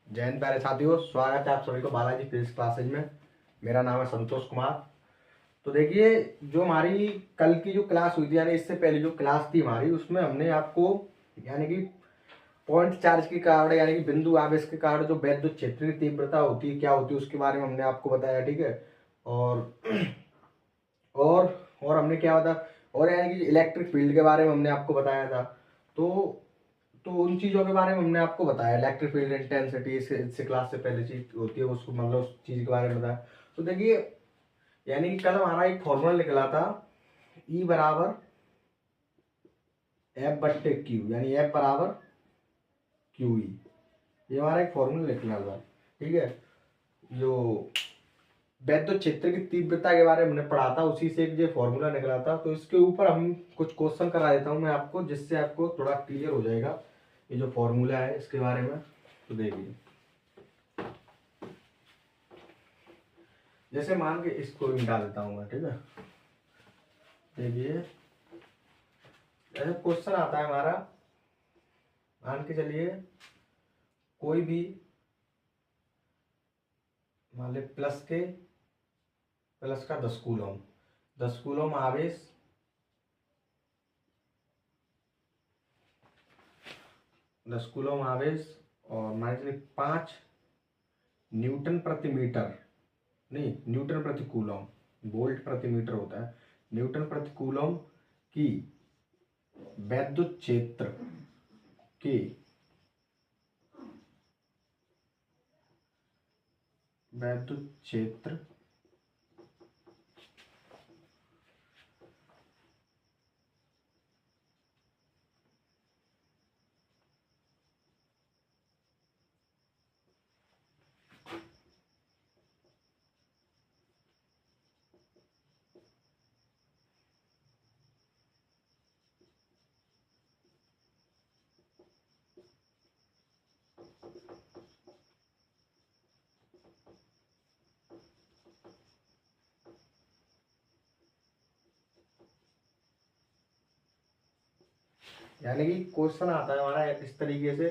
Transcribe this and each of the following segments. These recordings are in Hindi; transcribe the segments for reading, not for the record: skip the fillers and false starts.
जय हिंद प्यारे साथियों, स्वागत है आप सभी को बालाजी फिजिक्स क्लासेज में। मेरा नाम है संतोष कुमार। तो देखिए, जो हमारी कल की जो क्लास हुई थी, यानी इससे पहले जो क्लास थी हमारी, उसमें हमने आपको यानी कि पॉइंट चार्ज के कारण यानी कि बिंदु आवेश के कारण जो वैद्युत क्षेत्र की तीव्रता होती है, क्या होती है, उसके बारे में हमने आपको बताया। ठीक है। और और और हमने क्या बताया, और यानी कि इलेक्ट्रिक फील्ड के बारे में हमने आपको बताया था। तो तो उन चीज़ों के बारे में हमने आपको बताया। इलेक्ट्रिक फील्ड इंटेंसिटी इससे क्लास से पहले चीज होती है, उसको मतलब उस चीज़ के बारे में बताया। तो देखिए, यानी कि कल हमारा एक फॉर्मूला निकला था, ई बराबर एफ बट्टे क्यू, यानी एफ बराबर क्यू ई। ये हमारा एक फॉर्मूला निकला था। ठीक है। जो वैद्युत क्षेत्र की तीव्रता के बारे में हमने पढ़ा था, उसी से एक ये फॉर्मूला निकला था। तो इसके ऊपर हम कुछ क्वेश्चन करा देता हूँ मैं आपको, जिससे आपको थोड़ा क्लियर हो जाएगा ये जो फॉर्मूला है इसके बारे में। तो देखिए, जैसे मान के इसको मिटा देता हूँ मैं। ठीक है। देखिए, जैसे क्वेश्चन आता है हमारा, मान के चलिए कोई भी मान ले प्लस का 10 कूलम, 10 कूलम आवेश 10 कूलम आवेश और मान के चलिए 5 न्यूटन प्रति मीटर, नहीं न्यूटन प्रति कूलम, वोल्ट प्रति मीटर होता है, न्यूटन प्रति कूलम की वैद्युत क्षेत्र की वैद्युत क्षेत्र यानी कि क्वेश्चन आता है हमारा इस तरीके से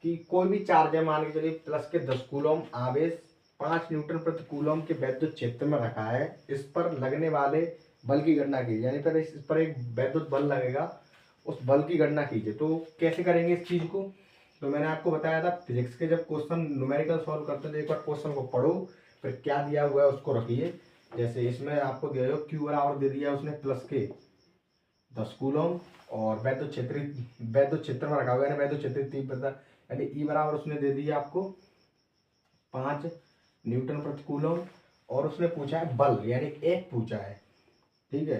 कि कोई भी चार्ज है, मान के चलिए प्लस के 10 कूलम आवेश 5 न्यूटन प्रति कूलम के वैद्युत क्षेत्र में रखा है। इस पर लगने वाले बल की गणना कीजिए, यानी पर इस पर एक वैद्युत बल लगेगा, उस बल की गणना कीजिए। तो कैसे करेंगे इस चीज को? तो मैंने आपको बताया था, फिजिक्स के जब क्वेश्चन न्यूमेरिकल सॉल्व करते हैं तो एक बार क्वेश्चन को पढ़ो, फिर क्या दिया हुआ है उसको रखिए। जैसे इसमें आपको दिया है क्यू बराबर दे दिया उसने प्लस के 10 कूलम, और वैद्युत क्षेत्र में रखा हुआ है, वैद्युत क्षेत्र तीव्रता यानी ई बराबर उसने दे दिया आपको 5 न्यूटन प्रति कूलम, और उसने पूछा है बल, यानी एक पूछा है। ठीक है।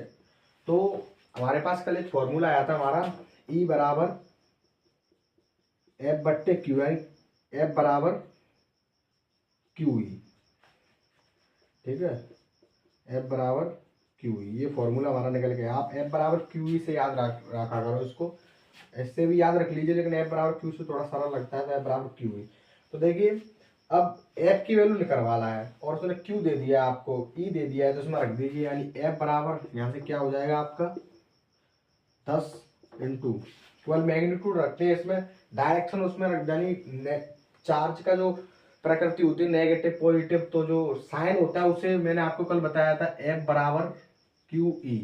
तो हमारे पास कल एक फॉर्मूला आया था हमारा, ई बराबर एफ बट्टे क्यू, यानी एफ बराबर क्यू ई। ठीक है। एफ बराबर क्यू ई, ये फॉर्मूला हमारा निकल गया। आप एफ बराबर क्यू ई से याद रखा करो इसको, ऐसे भी याद रख लीजिए, लेकिन एफ बराबर क्यू से थोड़ा सरल लगता है, तो एफ बराबर क्यू ई। तो देखिए, अब एफ की वैल्यू निकलवाना है और उसने क्यू दे दिया, आपको ई दे दिया है, तो उसमें रख दीजिए, यानी एफ बराबर यहाँ से क्या हो जाएगा आपका 10 इंटू, केवल मैग्नीट्यूड रखते हैं इसमें, डायरेक्शन उसमें रख, यानी चार्ज का जो प्रकृति होती है नेगेटिव पॉजिटिव, तो जो साइन होता है उसे मैंने आपको कल बताया था एफ बराबर क्यू ई।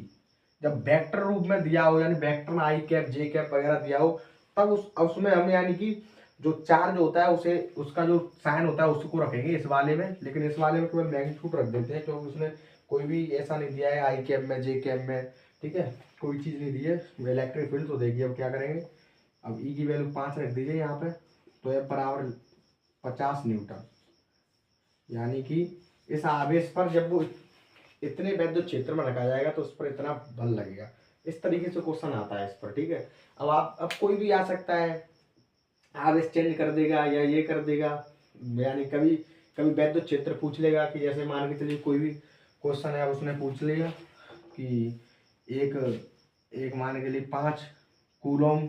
जब वेक्टर रूप में दिया हो, यानी वेक्टर में आई कैप जे कैप वगैरह दिया हो, तब उसमें हम यानी कि जो चार्ज होता है उसे, उसका जो साइन होता है उसको रखेंगे इस वाले में, लेकिन इस वाले में केवल मैग्नीट्यूड रख देते हैं, क्योंकि उसने कोई भी ऐसा नहीं दिया है आई कैप में जे कैप में। ठीक है। कोई चीज़ नहीं दी है इलेक्ट्रिक फील्ड। तो देखिए अब क्या करेंगे, अब ई की वैल्यू 5 रख दीजिए यहाँ पे, तो एफ बराबर 50 न्यूटन, यानी कि इस आवेश पर जब वो इतने वैद्युत क्षेत्र में रखा जाएगा तो उस पर इतना बल लगेगा। इस तरीके से क्वेश्चन आता है इस पर। ठीक है। अब कोई भी आ सकता है, आवेश चेंज कर देगा या ये कर देगा, यानी कभी कभी वैद्युत क्षेत्र पूछ लेगा, कि जैसे मान के चलिए कोई भी क्वेश्चन है, उसने पूछ लिया कि एक एक मान के लिए 5 कूलम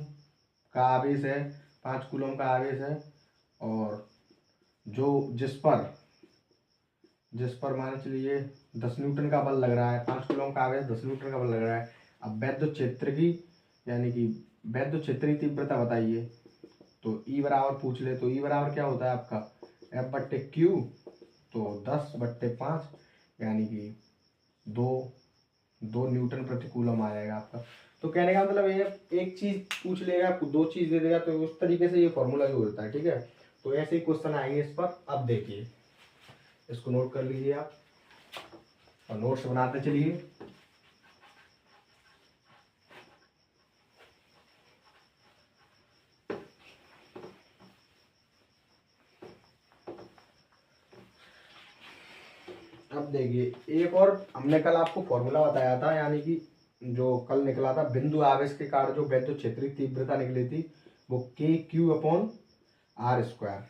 का आवेश है, 5 कूलम का आवेश है, और जो जिस पर मान चलिए 10 न्यूटन का बल लग रहा है, 5 कूलम का आवेश 10 न्यूटन का बल लग रहा है। अब वैद्युत क्षेत्र की, यानी कि वैद्युत क्षेत्र की तीव्रता बताइए। तो ई बराबर पूछ ले, तो ई बराबर क्या होता है आपका F/Q, तो 10/5 यानी कि 2 न्यूटन प्रति कूलम आ जाएगा आपका। तो कहने का मतलब ये एक चीज पूछ लेगा, 2 चीज दे देगा, तो उस तरीके से ये फॉर्मूला यूज होता है, ठीक है। तो ऐसे ही क्वेश्चन आएंगे इस पर। अब देखिए, इसको नोट कर लीजिए आप और नोट्स बनाते चलिए। अब देखिए, एक और हमने कल आपको फॉर्मूला बताया था, यानी कि जो कल निकला था बिंदु आवेश के कारण जो वैद्युत क्षेत्रीय तीव्रता निकली थी वो KQ/R²,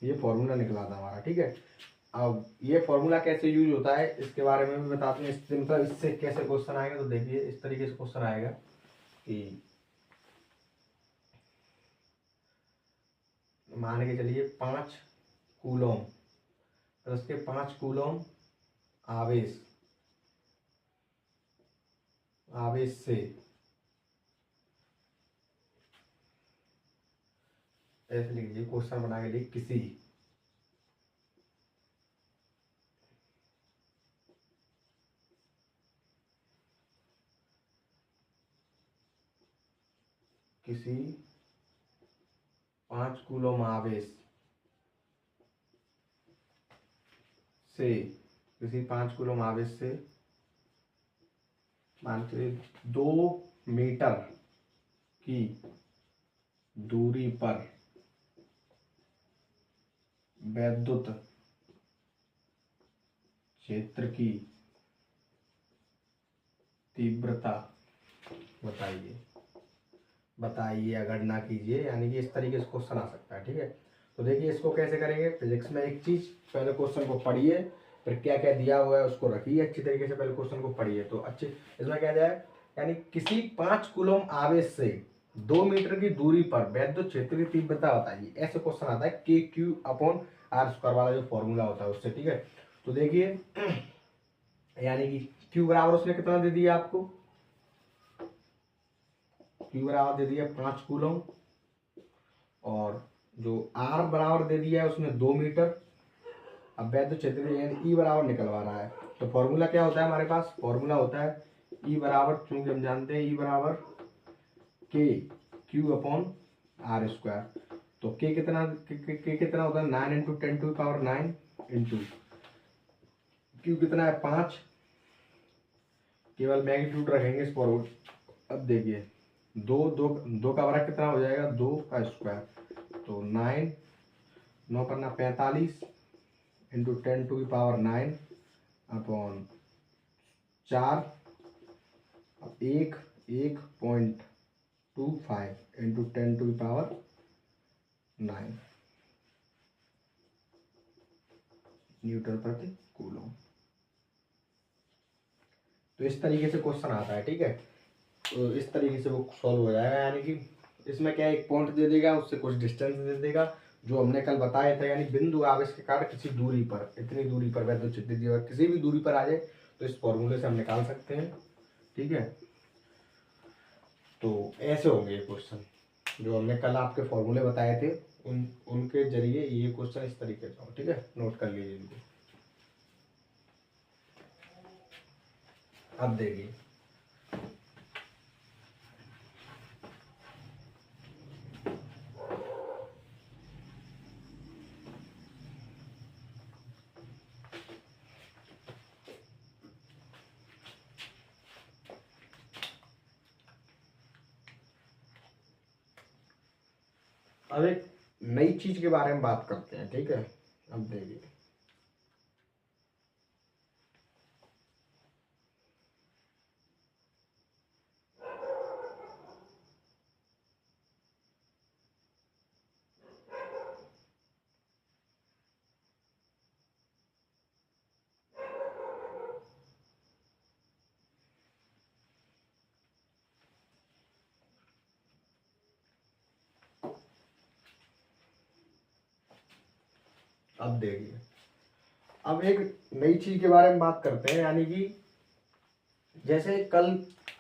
ये फॉर्मूला निकला था हमारा, ठीक है। अब ये फॉर्मूला कैसे यूज होता है इसके बारे में भी बताते हैं, मतलब इससे कैसे क्वेश्चन आएगा। तो देखिए, इस तरीके से क्वेश्चन आएगा कि मान के चलिए 5 कूलम, तो उसके 5 कूलम आवेश से ऐसे लिख लीजिए, क्वेश्चन बना के लिए किसी 5 कूलम आवेश से मान के 2 मीटर की दूरी पर वैद्युत क्षेत्र की तीव्रता बताइए या गणना कीजिए, यानी कि इस तरीके से क्वेश्चन आ सकता है, ठीक है। तो देखिए, इसको कैसे करेंगे। फिजिक्स में एक चीज, पहले क्वेश्चन को पढ़िए, फिर क्या क्या दिया हुआ है उसको रखिए अच्छी तरीके से, पहले क्वेश्चन को पढ़िए तो अच्छे। इसमें क्या जाए, यानी किसी 5 कूलम आवेश से 2 मीटर की दूरी पर वैद्युत क्षेत्र की तीव्रता बताइए, ऐसे क्वेश्चन आता है KQ/R² वाला जो फॉर्मूला होता है उससे, ठीक है। तो देखिए, यानी कि Q बराबर उसने कितना दे दिया आपको, Q बराबर दे दिया 5 कूलम, और जो R बराबर दे दिया है उसने 2 मीटर। अब वैद्युत क्षेत्र यानी E बराबर निकलवा रहा है, तो फॉर्मूला क्या होता है हमारे पास, फॉर्मूला होता है E बराबर, क्योंकि हम जानते हैं E बराबर KQ/R²। तो K कितना होता है 9 × 10⁹ इंटू Q कितना है 5, केवल मैग्नीट्यूड रखेंगे इस पर। अब देखिए, दो का वर्ग कितना हो जाएगा, 2 का स्क्वायर, तो 9 करना 45 इंटू 10⁹ अपॉन 4, 1.25 इंटू 10⁹ न्यूटन प्रति कूलम। तो इस तरीके से क्वेश्चन आता है, ठीक है। तो इस तरीके से वो सॉल्व हो जाएगा, यानी कि इसमें क्या एक पॉइंट दे देगा, उससे कुछ डिस्टेंस दे देगा जो हमने कल बताया था, यानी बिंदु आवेश के कारण किसी दूरी पर, इतनी दूरी पर वैद्युत क्षेत्र किसी भी दूरी पर आ जाए तो इस फॉर्मूले से हम निकाल सकते हैं, ठीक है। तो ऐसे होंगे ये क्वेश्चन, जो हमने कल आपके फॉर्मूले बताए थे उनके जरिए ये क्वेश्चन इस तरीके से हो, ठीक है। नोट कर लीजिए इनको। अब देखिए, अब एक नई चीज के बारे में बात करते हैं, ठीक है। अब देखिए, अब एक नई चीज के बारे में बात करते हैं, यानी कि जैसे कल,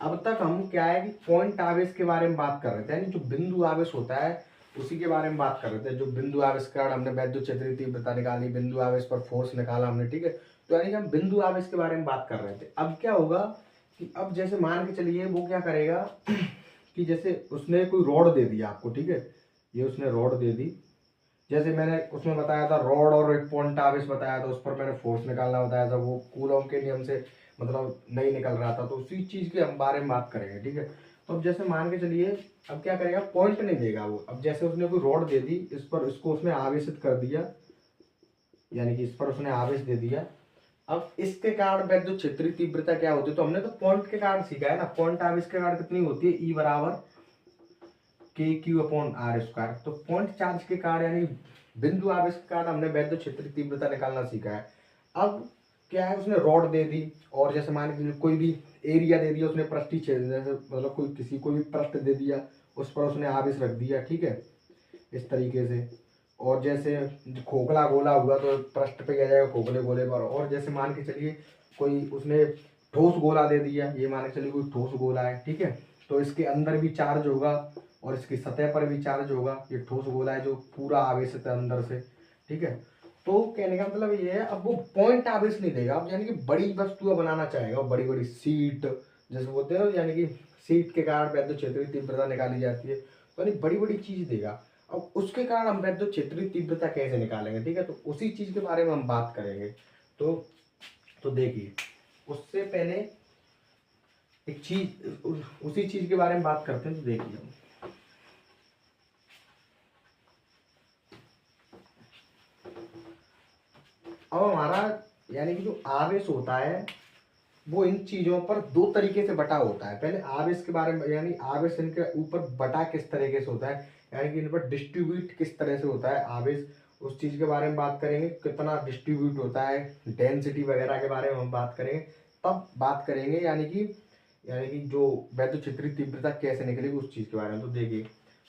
अब तक हम क्या है कि पॉइंट आवेश के बारे में बात कर रहे थे, यानी जो बिंदु आवेश होता है उसी के बारे में बात कर रहे थे। जो बिंदु आवेश के कारण हमने वैद्युत क्षेत्रीय तीव्रता निकाली, बिंदु आवेश पर फोर्स निकाला हमने, ठीक है। तो यानी कि हम बिंदु आवेश के बारे में बात कर रहे थे। अब क्या होगा कि अब जैसे मान के चलिए वो क्या करेगा कि जैसे उसने कोई रॉड दे दिया आपको, ठीक है, ये उसने रॉड दे दी, जैसे मैंने उसमें बताया था रॉड और एक पॉइंट आवेश बताया था, उस पर मैंने फोर्स निकालना बताया था, वो कूलॉम के नियम से मतलब नहीं निकल रहा था, तो उसी चीज के हम बारे में बात करेंगे, ठीक है। तो अब जैसे मान के चलिए अब क्या करेगा, पॉइंट नहीं देगा वो। अब जैसे उसने कोई रॉड दे दी, इस पर इसको उसने आवेशित कर दिया, यानी कि इस पर उसने आवेश दे दिया। अब इसके कारण वैद्युत क्षेत्रीय तीव्रता क्या होती है, तो हमने तो पॉइंट के कारण सीखा है ना, पॉइंट आवेश के कारण कितनी होती है, ई बराबर के क्यू अपॉन आर स्क्वायर। तो पॉइंट चार्ज के कारण यानी बिंदु आवेश के कारण हमने वैद्युत क्षेत्रीय तीव्रता निकालना सीखा है। अब क्या है, उसने रॉड दे दी और जैसे मान के कोई भी एरिया दे दिया उसने, पृष्ठीय क्षेत्र, जैसे मतलब कोई भी पृष्ठ दे दिया, उस पर उसने आवेश रख दिया, ठीक है, इस तरीके से। और जैसे खोखला गोला हुआ तो पृष्ठ पे आ जाएगा खोखले गोले पर। और जैसे मान के चलिए कोई उसने ठोस गोला दे दिया, ये मान के चलिए कोई ठोस गोला है, ठीक है, तो इसके अंदर भी चार्ज होगा और इसकी सतह पर भी चार्ज होगा। ये ठोस गोला है जो पूरा आवेशित है अंदर से, ठीक है। तो कहने का मतलब ये है, अब वो पॉइंट आवेश नहीं देगा, अब यानी कि बड़ी वस्तुएं बनाना चाहेगा, बड़ी बड़ी सीट जैसे बोलते हैं, यानी कि सीट के कारण वैद्युत क्षेत्रीय तीव्रता निकाली जाती है, तो यानी बड़ी बड़ी चीज देगा। अब उसके कारण हम वैद्युत क्षेत्रीय तीव्रता कैसे निकालेंगे, ठीक है, तो उसी चीज के बारे में हम बात करेंगे। तो देखिए, उससे पहले एक चीज, उसी चीज के बारे में बात करते हैं। तो देखिए हम अब हमारा यानी कि जो आवेश होता है वो इन चीजों पर दो तरीके से बटा होता है। पहले आवेश के बारे में, यानी आवेश इनके ऊपर बटा किस तरीके से होता है, यानी कि इन पर डिस्ट्रीब्यूट किस तरह से होता है आवेश, उस चीज के बारे में बात करेंगे। कितना डिस्ट्रीब्यूट होता है, डेंसिटी वगैरह के बारे में हम बात करेंगे, तब बात करेंगे यानी कि जो वैद्युत क्षेत्रीय तीव्रता कैसे निकलेगी उस चीज के बारे में। तो देखिए,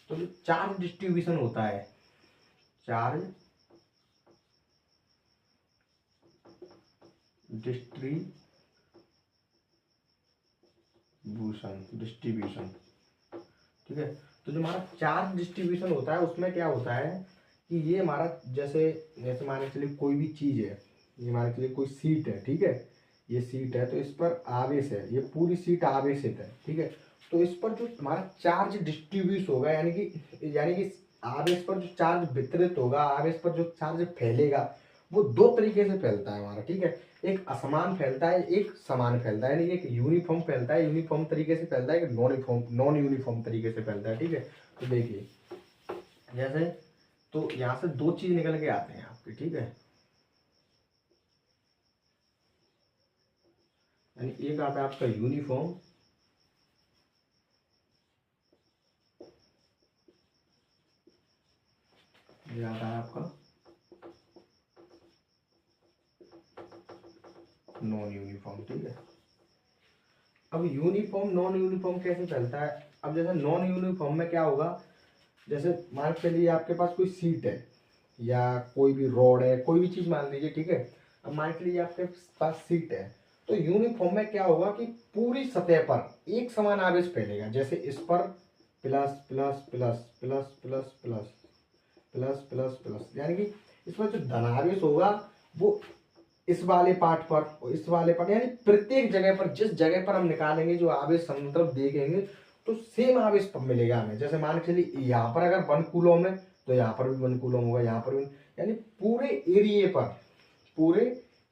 तो जो चार्ज डिस्ट्रीब्यूशन होता है, चार्ज डिस्ट्रीब्यूशन, ठीक है। तो जो हमारा चार्ज डिस्ट्रीब्यूशन होता है उसमें क्या होता है कि ये हमारा जैसे जैसे मान के चलिए कोई भी चीज है, ये मान के चलिए कोई सीट है, ठीक है, ये सीट है तो इस पर आवेश है, ये पूरी सीट आवेशित है, ठीक है। तो इस पर जो हमारा चार्ज डिस्ट्रीब्यूट होगा, यानी कि आवेश पर जो चार्ज वितरित होगा, आवेश पर जो चार्ज फैलेगा, वो दो तरीके से फैलता है हमारा, ठीक है। एक असमान फैलता है, एक समान फैलता है, यानी एक यूनिफॉर्म फैलता है, यूनिफॉर्म तरीके से फैलता है, एक नॉन यूनिफॉर्म तरीके से फैलता है, ठीक है। तो देखिए जैसे, तो यहाँ से दो चीज निकल के आते हैं आपके, ठीक है, यानी एक आता है आपका यूनिफॉर्म, ये आता है आपका नॉन यूनिफॉर्म, ठीक है। अब यूनिफॉर्म नॉन यूनिफॉर्म कैसे फैलता है, अब जैसे नॉन यूनिफॉर्म में क्या होगा, जैसे मान के चलिए आपके पास कोई सीट है या कोई भी रॉड है, कोई भी चीज मान लीजिए, ठीक है। अब मान के लिए आपके पास सीट है, तो यूनिफॉर्म में क्या होगा कि पूरी सतह पर एक समान आवेश फैलेगा। जैसे इस पर plus plus plus plus plus plus plus plus plus, यानी कि इसमें जो धनावेश होगा वो इस वाले पार्ट पर और इस वाले पार्ट, यानी प्रत्येक जगह पर, जिस जगह पर हम निकालेंगे जो आवेश मतलब देखेंगे, तो सेम आवेश मिलेगा हमें। जैसे मान के चलिए यहाँ पर अगर 1 कूलम है तो यहाँ पर भी 1 कूलम होगा, यहाँ पर भी, यानी पूरे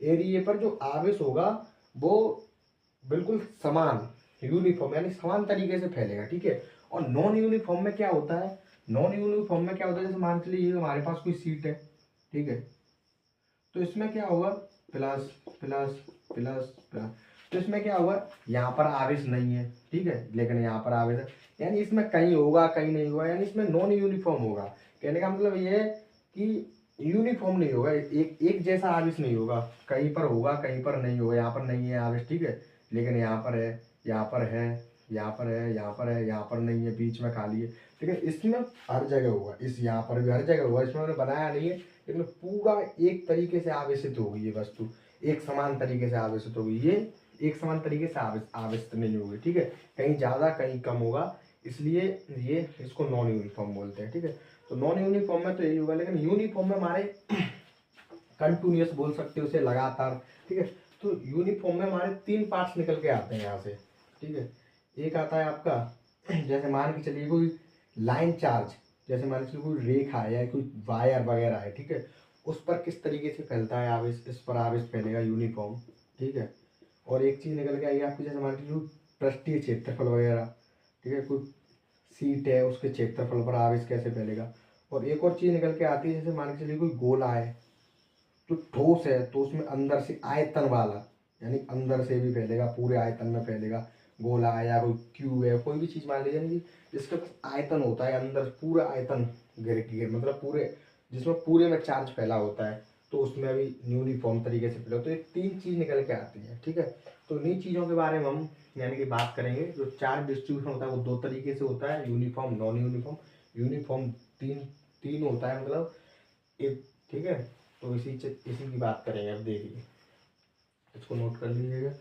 एरिए पर जो आवेश होगा वो बिल्कुल समान, यूनिफॉर्म, यानी समान तरीके से फैलेगा, ठीक है। और नॉन यूनिफॉर्म में क्या होता है, नॉन यूनिफॉर्म में क्या होता है, जैसे मान के लिए हमारे पास कोई सीट है, ठीक है, तो इसमें क्या होगा, प्लस प्लस प्लस प्लस, तो इसमें क्या होगा, यहाँ पर आवेश नहीं है, ठीक है, लेकिन यहाँ पर आवेश है, यानी इसमें कहीं होगा कहीं नहीं होगा, यानी इसमें नॉन यूनिफॉर्म होगा। कहने का मतलब ये है कि यूनिफॉर्म नहीं होगा, एक जैसा आवेश नहीं होगा, कहीं पर होगा कहीं पर नहीं होगा, यहाँ पर नहीं है आवेश, ठीक है, लेकिन यहाँ पर है, यहाँ पर है, यहाँ पर है, यहाँ पर है, यहाँ पर नहीं है, बीच में खाली है, लेकिन इसमें हर जगह होगा, इस यहाँ पर भी हर जगह होगा, इसमें उन्होंने बनाया नहीं है, लेकिन पूरा एक तरीके से आवेशित होगी ये वस्तु, एक समान तरीके से आवेशित होगी, ये एक समान तरीके से आवेशित नहीं होगी, ठीक है, कहीं ज्यादा कहीं कम होगा, इसलिए ये इसको नॉन यूनिफॉर्म बोलते हैं, ठीक है। तो नॉन यूनिफॉर्म में तो यही होगा, लेकिन यूनिफॉर्म में हमारे कंटिन्यूस बोल सकते हो उसे, लगातार, ठीक है। तो यूनिफॉर्म में हमारे 3 पार्ट्स निकल के आते हैं यहाँ से, ठीक है। एक आता है आपका जैसे मान के चलिए कोई लाइन चार्ज, जैसे मान के चलिए कोई रेखा है या कोई वायर वगैरह है, ठीक है, उस पर किस तरीके से फैलता है आवेश, इस पर आवेश फैलेगा यूनिफॉर्म, ठीक है। और एक चीज़ निकल के आएगी आपकी, जैसे मान के चलिए पृष्ठीय क्षेत्रफल वगैरह, ठीक है, कोई सीट है उसके क्षेत्रफल पर आवेश कैसे फैलेगा। और एक और चीज़ निकल के आती है, जैसे मान के चलिए कोई गोला है जो ठोस है, तो उसमें अंदर से आयतन वाला, यानी अंदर से भी फैलेगा, पूरे आयतन में फैलेगा, गोला है या कोई क्यूब है, कोई भी चीज़ मान लीजिए कि जिसका आयतन होता है अंदर, पूरा आयतन गिर मतलब पूरे, जिसमें पूरे में चार्ज फैला होता है, तो उसमें भी यूनिफॉर्म तरीके से फैला। तो ये 3 चीज़ निकल के आती है, ठीक है। तो इन्हीं चीज़ों के बारे में हम यानी कि बात करेंगे। जो चार्ज डिस्ट्रीब्यूशन होता है वो 2 तरीके से होता है, यूनिफॉर्म, नॉन यूनिफॉर्म। यूनिफॉर्म तीन तीन होता है, मतलब एक, ठीक है। तो इसी की बात करेंगे। अब देखिए, इसको नोट कर लीजिएगा।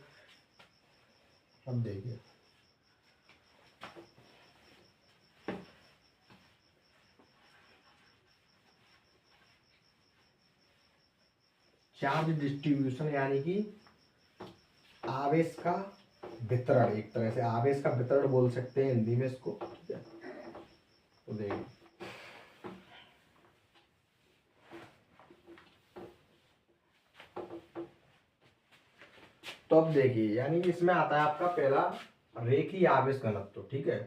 अब देखिए, चार्ज डिस्ट्रीब्यूशन यानी कि आवेश का वितरण, एक तरह से आवेश का वितरण बोल सकते हैं हिंदी में इसको, ठीक है। तो देखिए, तो अब देखिए, यानी कि इसमें आता है आपका पहला रेखीय आवेश घनत्व, ठीक है।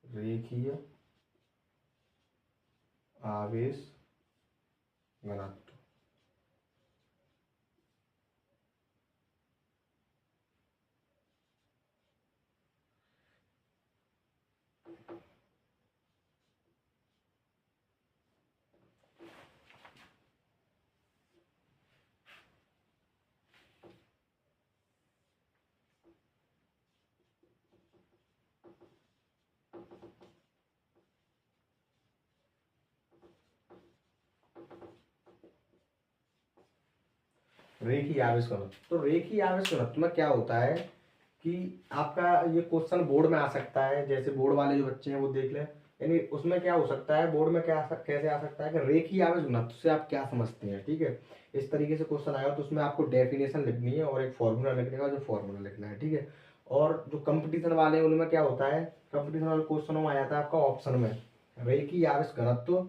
रेखीय आवेश घनत्व, रेखीय आवेश घनत्व। तो रेखीय आवेश घनत्व में क्या होता है कि आपका ये क्वेश्चन बोर्ड में आ सकता है, जैसे बोर्ड वाले जो बच्चे हैं वो देख लें। यानी उसमें क्या हो सकता है, बोर्ड में क्या कैसे आ सकता है कि रेखीय आवेश घनत्व से आप क्या समझते हैं, ठीक है। इस तरीके से क्वेश्चन आएगा, तो उसमें आपको डेफिनेशन लिखनी है और एक फॉर्मूला लिखने का, जो फॉर्मूला लिखना है, ठीक है। और जो कंपटीशन वाले हैं उनमें क्या होता है, कंपटीशन वाले क्वेश्चनों में आ जाता है आपका ऑप्शन में रेखीय आवेश घनत्व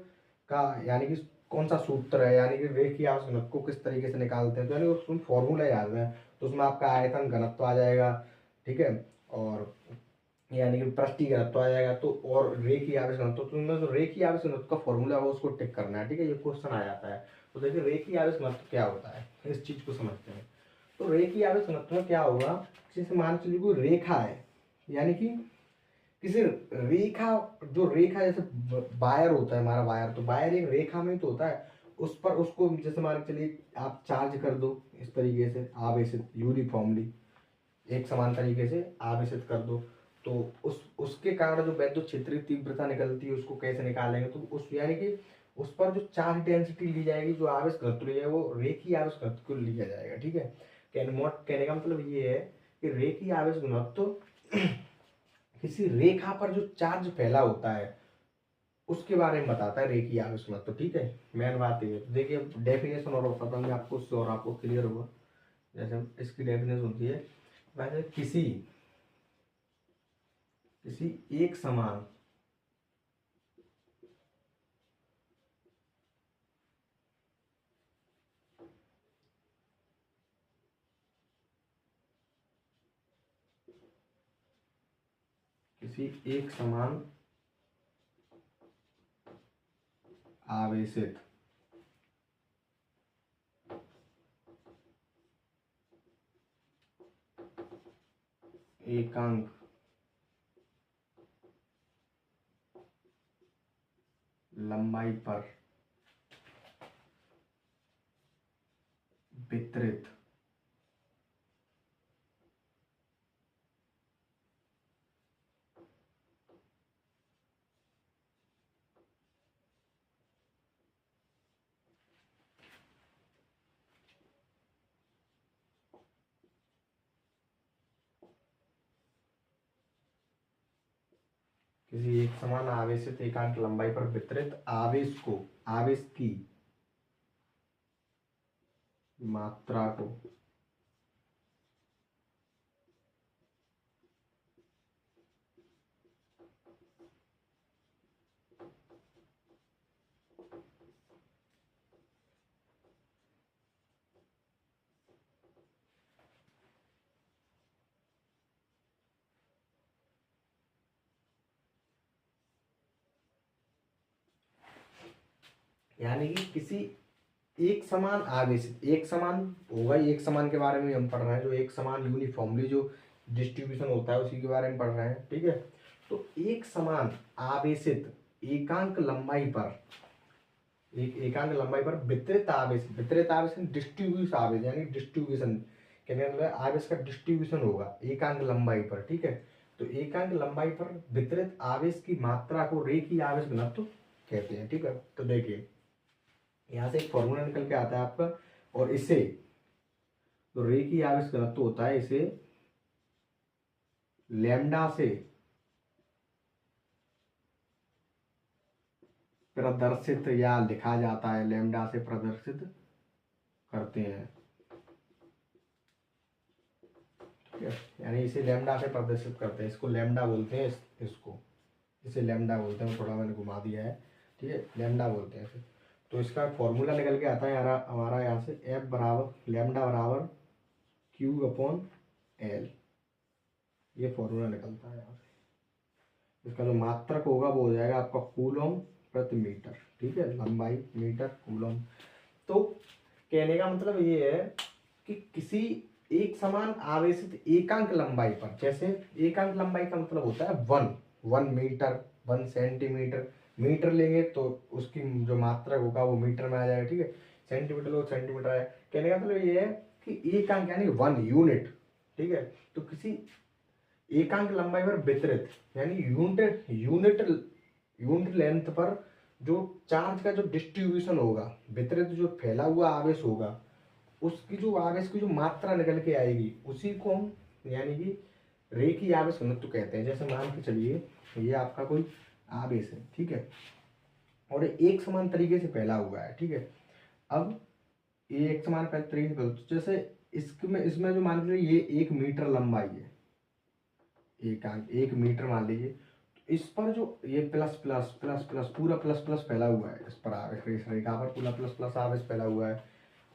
का, यानी कि कौन सा सूत्र है, यानी कि रेखीय आवेश घनत्व को किस तरीके से निकालते हैं, तो यानी उसमें फॉर्मूला याद है। तो उसमें आपका आयतन घनत्व आ जाएगा, ठीक है। और यानी कि पृष्ठीय घनत्व आ जाएगा, तो और रेखीय आवेश घनत्व, तो उनमें जो रेखीय आवेश घनत्व का फॉर्मूला है उसको टिक करना है, ठीक है। ये क्वेश्चन आ जाता है। तो देखिए, रेखीय आवेश घनत्व क्या होता है, इस चीज को समझते हैं। तो रेखीय आवेश घनत्व में क्या होगा, जैसे मान चलिए कोई रेखा है, यानी कि किसी रेखा, जो रेखा जैसे वायर होता है हमारा, वायर, तो वायर एक रेखा में तो होता है, उस पर उसको जैसे मान के चलिए आप चार्ज कर दो इस तरीके से, आवेशित यूनिफॉर्मली, एक समान तरीके से आवेशित कर दो, तो उसके कारण जो वैद्युत क्षेत्रीय तीव्रता निकलती है उसको कैसे निकालेंगे, तो उस यानी कि उस पर जो चार्ज डेंसिटी ली जाएगी, जो आवेश घनत्व लिया वो रेखीय आवेश घनत्व को लिया जाएगा, ठीक है। कहने का मतलब ये है कि रेखीय आवेश घनत्व किसी रेखा पर जो चार्ज फैला होता है उसके बारे में बताता है, रेखीय आवेश घनत्व, ठीक है। मेन बात ये है। देखिए, डेफिनेशन और बताता हूँ आपको, उससे और आपको क्लियर होगा। जैसे इसकी डेफिनेशन होती है, वैसे किसी किसी एक समान किसी एक समान आवेशित एकांक लंबाई पर वितरित किसी एक समान आवेशित एकांक लंबाई पर वितरित आवेश को, आवेश की मात्रा को यानी कि किसी एक समान आवेशित, एक समान होगा, एक समान के बारे में हम पढ़ रहे हैं, जो एक समान यूनिफॉर्मली जो डिस्ट्रीब्यूशन होता है उसी के बारे में पढ़ रहे हैं, ठीक है। तो एक समान आवेशित एकांक लंबाई पर, एक एकांक लंबाई पर वितरित आवेश, वितरित आवेश डिस्ट्रीब्यूशन आवेश, यानी डिस्ट्रीब्यूशन कहने का आवेश का डिस्ट्रीब्यूशन होगा एकांक लंबाई पर, ठीक है। तो एकांक लंबाई पर वितरित आवेश की मात्रा को रेखीय आवेश घनत्व कहते हैं, ठीक है। तो देखिए यहाँ से एक फॉर्मूला निकल के आता है आपका, और इसे तो रेखीय आवेश घनत्व होता है, इसे लैम्डा से प्रदर्शित या लिखा जाता है, लैम्डा से प्रदर्शित करते हैं, ठीक है। यानी इसे लैम्डा से प्रदर्शित करते हैं, इसको लैम्डा बोलते हैं, इसको इसे लैम्डा बोलते हैं, थोड़ा मैंने घुमा दिया है, ठीक है, लैम्डा बोलते हैं इसे। तो इसका फॉर्मूला निकल के आता है यार हमारा यहाँ से एफ बराबर लैम्डा बराबर क्यू अपॉन एल, ये फॉर्मूला निकलता है यहाँ से। इसका जो मात्रक होगा वो हो जाएगा आपका कूलम प्रति मीटर, ठीक है, लंबाई मीटर कूलम। तो कहने का मतलब ये है कि किसी एक समान आवेशित एकांक लंबाई पर, जैसे एकांक लंबाई का मतलब होता है 1 मीटर, 1 सेंटीमीटर, मीटर लेंगे तो उसकी जो मात्रा होगा वो मीटर में आ जाएगा, ठीक है। सेंटीमीटर लो सेंटीमीटर आया, कहने का मतलब ये है कि एकांक यानी 1 यूनिट, ठीक है। तो किसी एकांक लंबाई पर वितरित यानी यूनिट यूनिट यूनिट लेंथ पर जो चार्ज का जो डिस्ट्रीब्यूशन होगा, वितरित जो फैला हुआ आवेश होगा, उसकी जो आवेश की जो मात्रा निकल के आएगी उसी को हम यानी कि रेखीय आवेश घनत्व कहते हैं। जैसे मान के चलिए ये आपका कोई आवेश है, ठीक है, और एक समान तरीके से फैला हुआ है, ठीक है। अब ये एक समान तरीके से जैसे इसमें इसमें जो मान लीजिए ये 1 मीटर लंबाई है, एकांक 1 मीटर मान लीजिए, इस पर जो ये प्लस प्लस प्लस प्लस पूरा प्लस प्लस फैला हुआ है, इस पर आवेश, इस रेखा पर पूरा प्लस प्लस आवेश फैला हुआ है।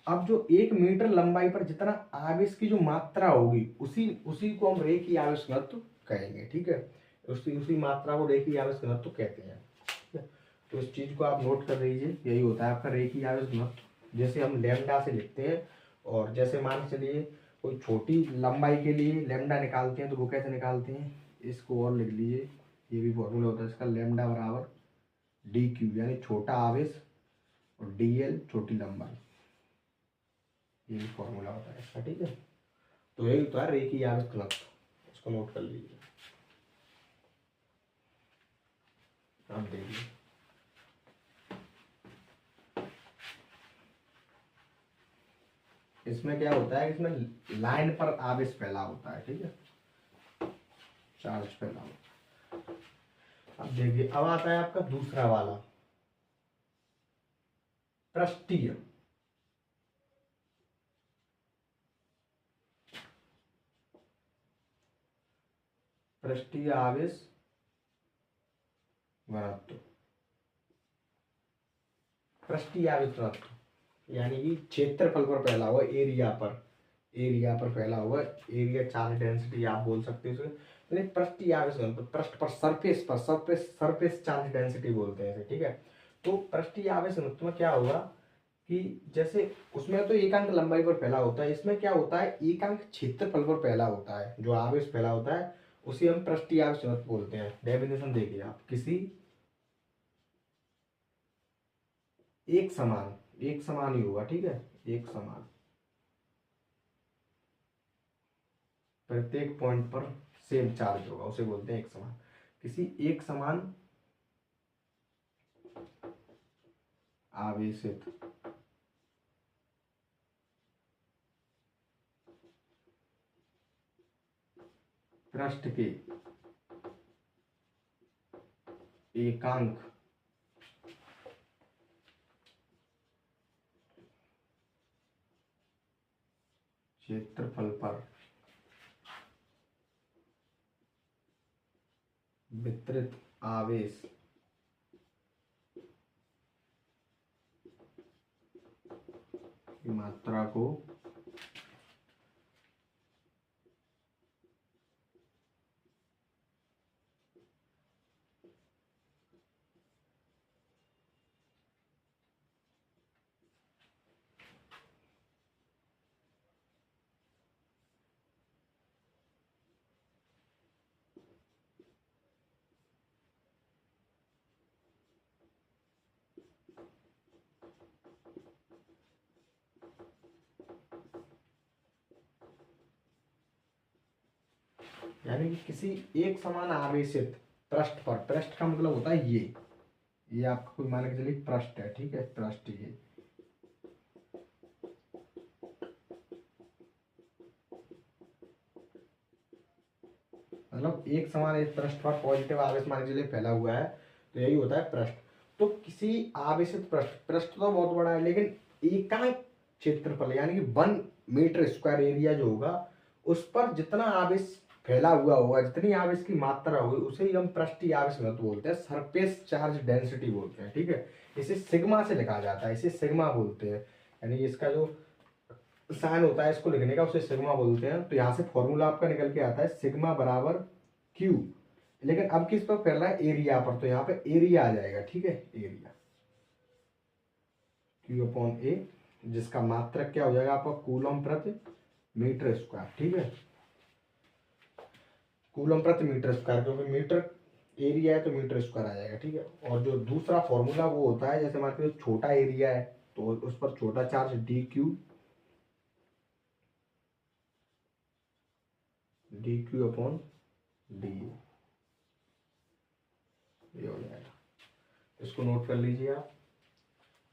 अब जो 1 मीटर लंबाई पर जितना आवेश की जो मात्रा होगी उसी उसी को हम रेखीय आवेश घनत्व कहेंगे, ठीक है। उसी उसी मात्रा को रेखीय आवेश घनत्व कहते हैं, ठीक है? तो इस चीज को आप नोट कर लीजिए, यही होता है आपका रेखीय आवेश घनत्व, जैसे हम लैम्डा से लिखते हैं। और जैसे मान के चलिए कोई छोटी लंबाई के लिए लैम्डा निकालते हैं तो वो कैसे निकालते हैं, इसको और लिख लीजिए, ये भी फॉर्मूला होता है इसका, लैम्डा बराबर डी क्यू यानी छोटा आवेश और डी एल छोटी लंबाई, ये भी फॉर्मूला होता है इसका, ठीक है। तो यही होता है रेखीय आवेश घनत्व, इसको नोट कर लीजिए। आप देखिए इसमें क्या होता है, इसमें लाइन पर आवेश फैला होता है, ठीक है, चार्ज फैला होता है। अब देखिए अब आता है आपका दूसरा वाला, पृष्ठीय, पृष्ठीय आवेश घनत्व। पृष्ठीय आवेश घनत्व यानी कि क्षेत्रफल पर फैला हुआ, एरिया पर फैला हुआ, एरिया चार्ज डेंसिटी आप बोल सकते हो इसे। पृष्ठीय आवेश घनत्व, पृष्ठ पर, सरफेस चार्ज डेंसिटी बोलते हैं इसे, ठीक है। तो पृष्ठीय आवेश घनत्व में क्या होगा कि जैसे उसमें तो एकांक लंबाई पर फैला होता है, इसमें क्या होता है एकांक क्षेत्रफल पर फैला होता है, जो आवेश फैला होता है उसे हम पृष्ठीय आवेश घनत्व बोलते हैं। डेफिनेशन देखिए आप, किसी एक समान ही होगा, ठीक है, एक समान, प्रत्येक पॉइंट पर सेम चार्ज होगा उसे बोलते हैं एक समान। किसी एक समान आवेशित पृष्ठ के एकांक क्षेत्रफल पर वितरित आवेश की मात्रा को यानी कि किसी एक समान आवेशित पृष्ठ पर, पृष्ठ का मतलब होता है ये आपका कोई मान के चलिए पृष्ठ है, ठीक है, पृष्ठ ये मतलब एक समान एक पृष्ठ पर पॉजिटिव आवेश मान के चलिए फैला हुआ है, तो यही होता है पृष्ठ। तो किसी आवेशित पृष्ठ, पृष्ठ तो बहुत बड़ा है, लेकिन एकांक क्षेत्रफल यानी कि 1 मीटर स्क्वायर एरिया जो होगा उस पर जितना आवेश फैला हुआ होगा, जितनी आवेश की मात्रा होगी, उसे ही हम पृष्ठीय आवेश घनत्व बोलते हैं, सरफेस चार्ज डेंसिटी बोलते हैं, ठीक है। इसे सिग्मा से लिखा जाता है, इसे सिग्मा बोलते हैं, यानी इसका जो साइन होता है इसको लिखने का उसे सिग्मा बोलते हैं। तो यहाँ से फॉर्मूला आपका निकल के आता है सिग्मा बराबर क्यू, लेकिन अब किस पर फैल रहा है, एरिया पर, तो यहाँ पे एरिया आ जाएगा, ठीक है, एरिया क्यू अपॉन ए, जिसका मात्रक क्या हो जाएगा आपका कूलम प्रति मीटर स्क्वायर, ठीक है, कूलम प्रति मीटर स्क्वायर, क्योंकि मीटर एरिया है तो मीटर स्क्वायर आ जाएगा, ठीक है। और जो दूसरा फॉर्मूला वो होता है, जैसे मान लो छोटा एरिया है तो उस पर छोटा charge D Q upon D, ये हो जाएगा। इसको नोट कर लीजिए आप,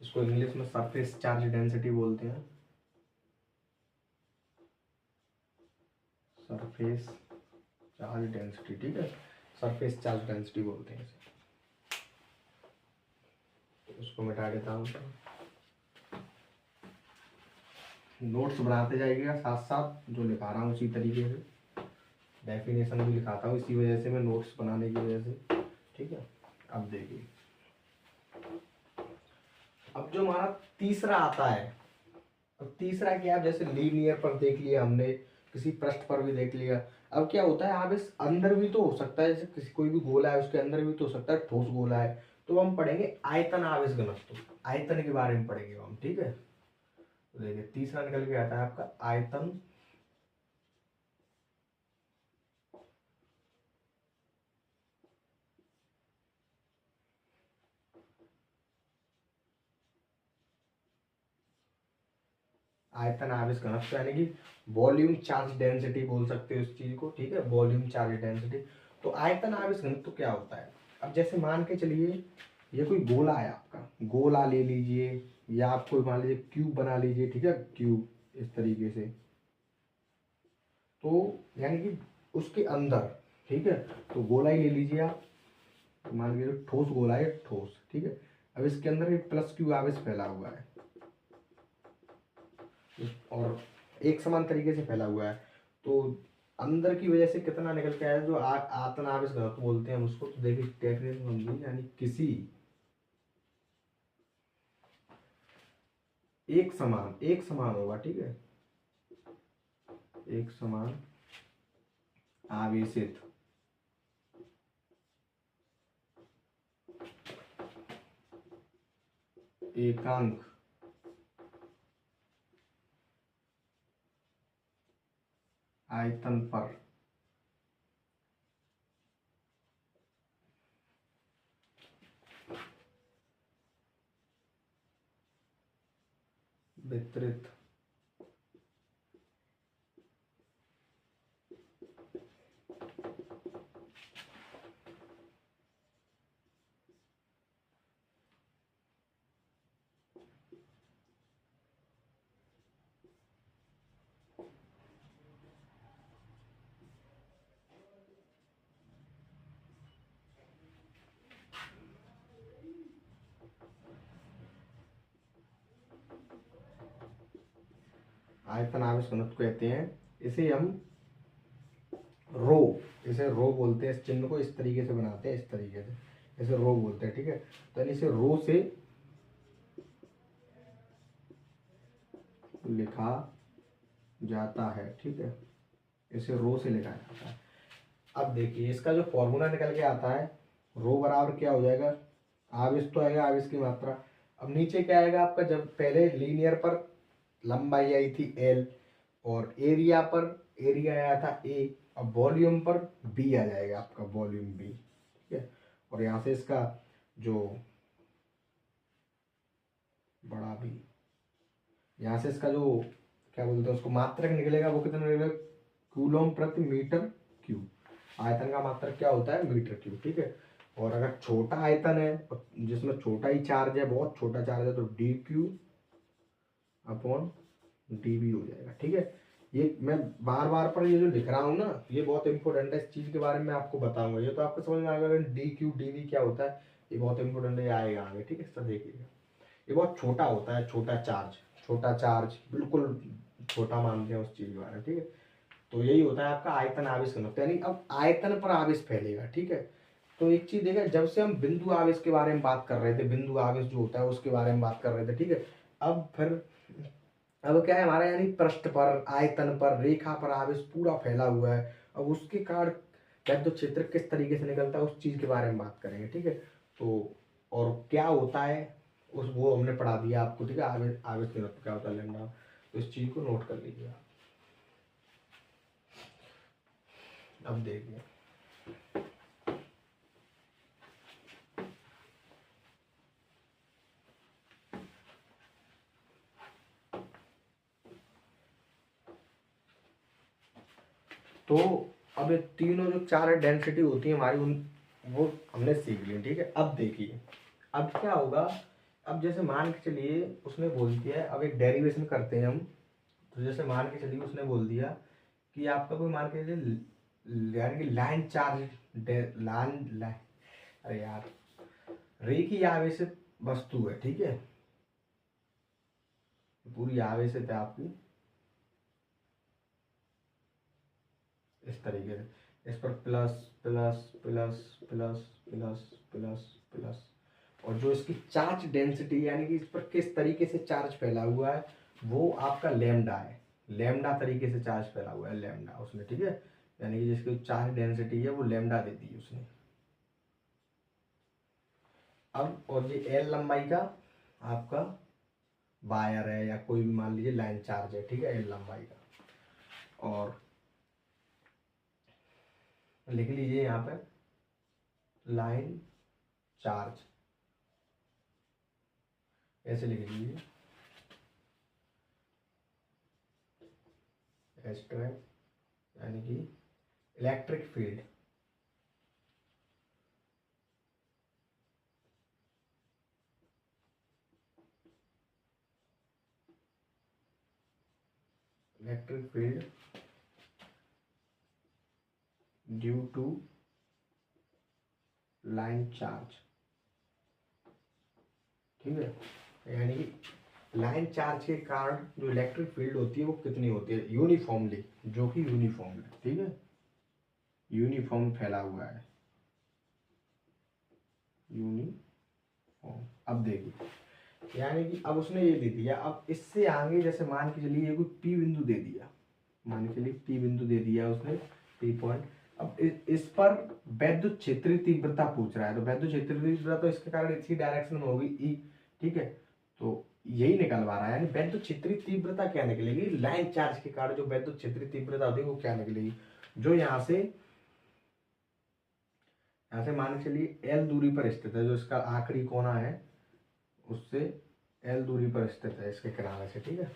इसको इंग्लिश में सरफेस चार्ज डेंसिटी बोलते हैं, सरफेस चार्ज डेंसिटी, ठीक है, सरफेस चार्ज डेंसिटी बोलते हैं इसे। इसको मिटा देता हूँ, नोट्स बनाते जाइएगा साथ साथ, जो लिखा रहा हूँ उसी तरीके से, डेफिनेशन भी लिखाता हूँ इसी वजह से, मैं नोट्स बनाने की वजह से, ठीक है। अब देखिए, अब जो हमारा तीसरा आता है, अब तीसरा क्या है, जैसे लीनियर पर देख लिया हमने, किसी पृष्ठ पर भी देख लिया। अब क्या होता है, आप इस अंदर भी तो हो सकता है, जैसे किसी कोई भी गोला है उसके अंदर भी तो हो सकता है ठोस गोला है, तो हम पढ़ेंगे आयतन आवेश घनत्व, आयतन के बारे में पढ़ेंगे हम, ठीक है। तो देखिए तीसरा निकल के आता है आपका आयतन आयतन आवेश घनत्व, यानी कि वॉल्यूम चार्ज डेंसिटी बोल सकते हो इस चीज को, ठीक है, वॉल्यूम चार्ज डेंसिटी। तो आयतन आवेश घनत्व क्या होता है, अब जैसे मान के चलिए ये कोई गोला है आपका, गोला ले लीजिए, या आप कोई मान लीजिए क्यूब बना लीजिए, ठीक है, क्यूब इस तरीके से, तो यानी कि उसके अंदर, ठीक है, तो गोला ही ले लीजिए आप, मान लीजिए ठोस गोला है, ठोस, ठीक है। अब इसके अंदर एक प्लस क्यू आवेश फैला हुआ है और एक समान तरीके से फैला हुआ है, तो अंदर की वजह से कितना निकल के आया, जो आयतन आवेश घनत्व बोलते हैं हम उसको। तो देखिए डेफिनेशन समझिए, यानी किसी एक समान होगा, ठीक है, एक समान आवेशित एकांक आयतन पर वितरित आयतन आवेश घनत्व कहते हैं। इसे हम रो, इसे रो बोलते हैं। इस चिन्ह को इस तरीके से बनाते हैं, इस तरीके से, इसे रो बोलते हैं, ठीक है। तो इसे रो से लिखा जाता है, ठीक है, इसे रो से लिखा जाता है। अब देखिए इसका जो फॉर्मूला निकल के आता है, रो बराबर क्या हो जाएगा, आवेश तो आएगा, आवेश की मात्रा। अब नीचे क्या आएगा आपका, जब पहले लीनियर पर लंबाई आई थी एल, और एरिया पर एरिया आया था ए, अब वॉल्यूम पर बी आ जाएगा आपका, वॉल्यूम बी, ठीक है। और यहाँ से इसका जो बड़ा बी, यहाँ से इसका जो क्या बोलते हैं उसको मात्रक निकलेगा, वो कितना निकलेगा, कूलम प्रति मीटर क्यूब। आयतन का मात्रक क्या होता है, मीटर क्यूब, ठीक है। और अगर छोटा आयतन है जिसमें छोटा ही चार्ज है, बहुत छोटा चार्ज है, तो D Q upon D V हो जाएगा, ठीक है। ये मैं बार बार पर ये जो लिख रहा हूँ ना, ये बहुत इंपॉर्टेंट है, इस चीज के बारे में आपको बताऊंगा। ये तो आपको समझ में आएगा डी क्यू डी वी क्या होता है, ये बहुत इंपॉर्टेंट है, आएगा आगे, ठीक है। सब देखिएगा, ये बहुत छोटा होता है, छोटा चार्ज, छोटा चार्ज बिल्कुल छोटा मानते हैं उस चीज के बारे में, ठीक है। तो यही होता है आपका आयतन आवेश घनत्व, यानी अब आयतन पर आवेश फैलेगा, ठीक है। तो एक चीज देखा, जब से हम बिंदु आवेश के बारे में बात कर रहे थे, बिंदु आवेश जो होता है उसके बारे में बात कर रहे थे, ठीक है। अब फिर अब क्या है हमारा, यानी पृष्ठ पर, आयतन पर, रेखा पर आवेश पूरा फैला हुआ है। अब उसके कारण विद्युत क्षेत्र किस तरीके से निकलता है उस चीज के बारे में बात करेंगे, ठीक है। तो और क्या होता है उस, वो हमने पढ़ा दिया आपको, ठीक है। आवेश आवेश घनत्व क्या होता है, लैम्डा। तो इस चीज को नोट कर लीजिए आप। अब देखिए तो अब ये तीनों जो चार डेंसिटी होती है हमारी, उन वो हमने सीख ली, ठीक है। अब देखिए अब क्या होगा, अब जैसे मान के चलिए उसने बोल दिया है, अब एक डेरिवेशन करते हैं हम। तो जैसे मान के चलिए उसने बोल दिया कि आपका कोई मान के चलिए यानी कि लाइन चार्ज, लाइन, अरे यार, रेखीय आवेशित वस्तु है, ठीक है, पूरी आवेशित है आपकी इस तरीके से, इस पर plus plus plus plus plus plus plus, और जो इसकी चार्ज डेंसिटी यानी कि इस पर किस तरीके से चार्ज फैला हुआ है, वो आपका लैम्डा है। लैम्डा तरीके से चार्ज फैला हुआ है, लैम्डा उसने, ठीक है। यानी कि जिसकी चार्ज डेंसिटी है वो लैम्डा दे दी उसने। अब और ये एल लंबाई का आपका वायर है, या कोई भी मान लीजिए लाइन चार्ज है, ठीक है, एल लंबाई का। और लिख लीजिए यहाँ पे लाइन चार्ज, ऐसे लिख लीजिए, एस्ट्रैक यानी कि electric field, electric field due to line charge, ठीक है। यानी कि लाइन चार्ज के कारण जो इलेक्ट्रिक फील्ड होती है वो कितनी होती है, यूनिफॉर्मली, जो कि यूनिफॉर्म है, ठीक है, यूनिफॉर्म फैला हुआ है, यूनिफॉर्म। अब देखिए यानी कि अब उसने ये दे दिया, अब इससे आगे जैसे मान के चलिए कोई पी बिंदु दे दिया, मान के चलिए पी बिंदु दे दिया उसने, पी पॉइंट। अब इस पर वैद्युत क्षेत्रीय तीव्रता पूछ रहा है, तो वैद्युत क्षेत्रीय तीव्रता तो इसके कारण इसी डायरेक्शन में होगी ई, ठीक है। तो यही निकलवा रहा है, यानी वैद्युत क्षेत्रीय तीव्रता क्या निकलेगी, लाइन चार्ज के कारण जो वैद्युत क्षेत्रीय तीव्रता होती है वो क्या निकलेगी, जो यहाँ से मान के चलिए एल दूरी पर स्थित है, जो इसका आखिरी कोना है उससे एल दूरी पर स्थित है इसके किनारे से, ठीक है।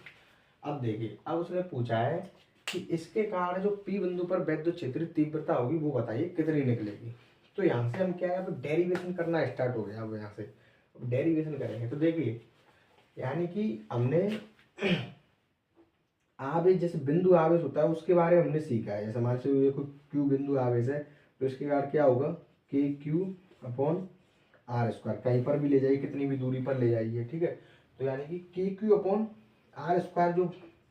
अब देखिए अब उसने पूछा है कि इसके कारण जो पी बिंदु पर वैद्युत क्षेत्रीय तीव्रता होगी वो बताइए कितनी निकलेगी। तो यहाँ से हम क्या है, अब डेरिवेशन करना स्टार्ट हो गया। अब यहाँ से डेरिवेशन करेंगे तो देखिए यानी कि हमने आवेश, जैसे बिंदु आवेश होता है उसके बारे में हमने सीखा है। जैसे मान लीजिए कोई क्यू बिंदु आवेश है, तो इसके कारण क्या होगा, के क्यू अपॉन आर स्क्वायर, कहीं पर भी ले जाइए, कितनी भी दूरी पर ले जाइए, ठीक है। तो यानी कि के क्यू अपॉन आर स्क्वायर जो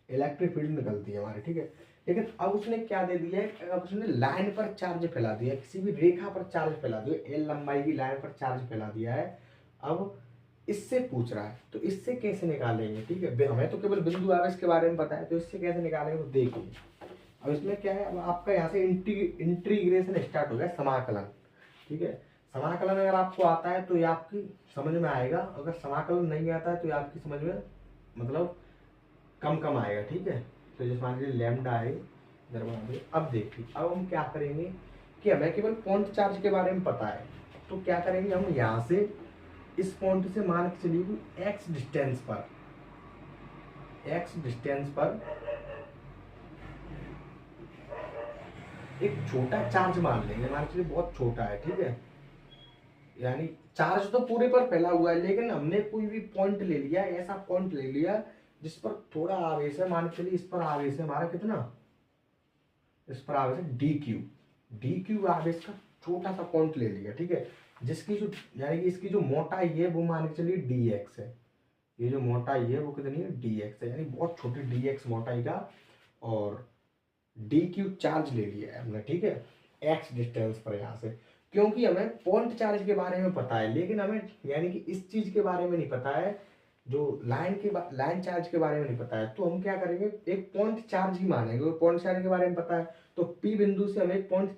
इलेक्ट्रिक फील्ड निकलती है हमारी, ठीक है। लेकिन अब उसने क्या दे दिया है, अब उसने लाइन पर चार्ज फैला दिया, किसी भी रेखा पर चार्ज फैला दिया, एल लंबाई की लाइन पर चार्ज फैला दिया है। अब इससे पूछ रहा है, तो इससे कैसे निकालेंगे, ठीक है। हमें तो केवल बिंदु आवेश के बारे में पता है, तो इससे कैसे निकालेंगे, तो देखिए अब इसमें क्या है, अब आपका यहाँ से इंटीग्रेशन स्टार्ट हो गया, समाकलन, ठीक है। समाकलन अगर आपको आता है तो ये आपकी समझ में आएगा, अगर समाकलन नहीं आता है तो ये आपकी समझ में मतलब कम कम आएगा, ठीक है। तो जैसे मान लीजिए लैम्डा है इधर बना दिए। अब देखिए अब हम क्या करेंगे कि हमें केवल पॉइंट चार्ज के बारे में पता है, तो क्या करेंगे हम यहाँ से इस पॉइंट से मान के चलिए एक्स डिस्टेंस पर एक छोटा चार्ज मान लेंगे, मान के चलिए बहुत छोटा है, ठीक है। यानी चार्ज तो पूरे पर फैला हुआ है, लेकिन हमने कोई भी पॉइंट ले लिया, ऐसा पॉइंट ले लिया जिस पर थोड़ा आवेश है, मान के चलिए इस पर आवेश है हमारा कितना, इस पर आवेश है डी क्यू आवेश का छोटा सा पॉइंट ले लिया, ठीक है। जिसकी जो यानी कि इसकी जो मोटाई है वो मान के चलिए डी एक्स है, ये जो मोटाई है वो कितनी है, डी एक्स है, यानी बहुत छोटी डी एक्स मोटाई का, और डी क्यू चार्ज ले लिया है हमने, ठीक है, एक्स डिस्टेंस पर यहाँ से। क्योंकि हमें पॉइंट चार्ज के बारे में पता है, लेकिन हमें यानी कि इस चीज के बारे में नहीं पता है, जो लाइन चार्ज के बारे में नहीं पता है, तो हम क्या करेंगे, एक पॉइंट चार्ज ही मानेंगे। पॉइंट चार्ज के बारे में पता है तो पी बिंदु से हम एक पॉइंट